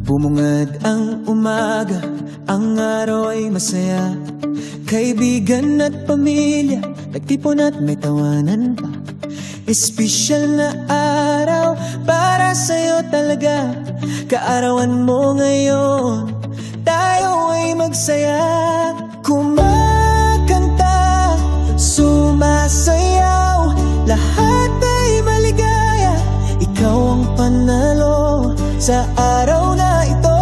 Bumungad ang umaga, ang araw ay masaya. Kaibigan at pamilya, nagtipon at may tawanan pa. Espesyal na araw para sa'yo talaga. Kaarawan mo ngayon, tayo ay magsaya. Kumakanta, sumasayaw, lahat ay maligaya. Ikaw ang panalo sa araw na ito.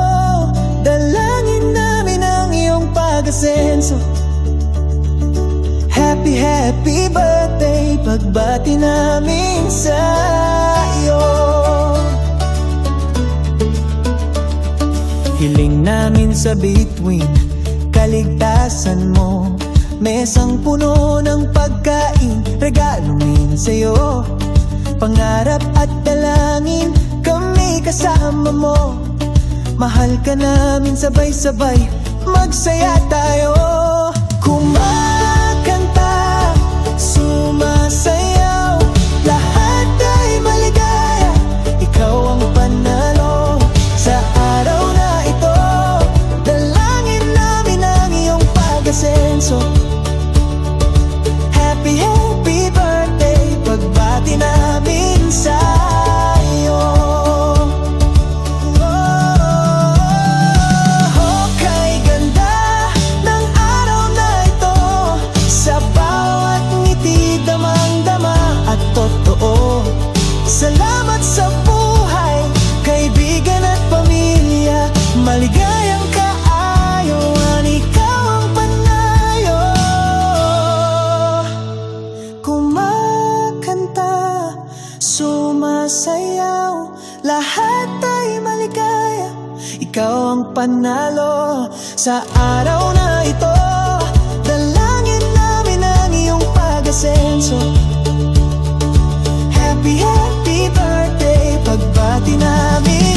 Dalangin namin ang iyong pag-asenso. Happy, happy birthday, pagbati namin sa iyo. Hiling namin sa bituin, kaligtasan mo. Mesang puno ng pagkain, regalo min sa'yo. Pangarap at dalangin, kami kasama mo. Mahal ka namin, sabay-sabay, magsaya tayo. Kumakanta, sumasayaw, lahat ay maligaya. Ikaw ang panalo sa araw na ito. Dalangin namin ang iyong pag-asenso. Happy, happy birthday, pagbati namin sa iyo. Salamat sa buhay, kaibigan at pamilya. Maligayang kaayuan, ikaw ang panayo. Kumakanta, sumasayaw, lahat ay maligaya. Ikaw ang panalo sa araw na ito. Dalangin namin ang iyong pag-asenso. Happy, happy birthday, pagbati namin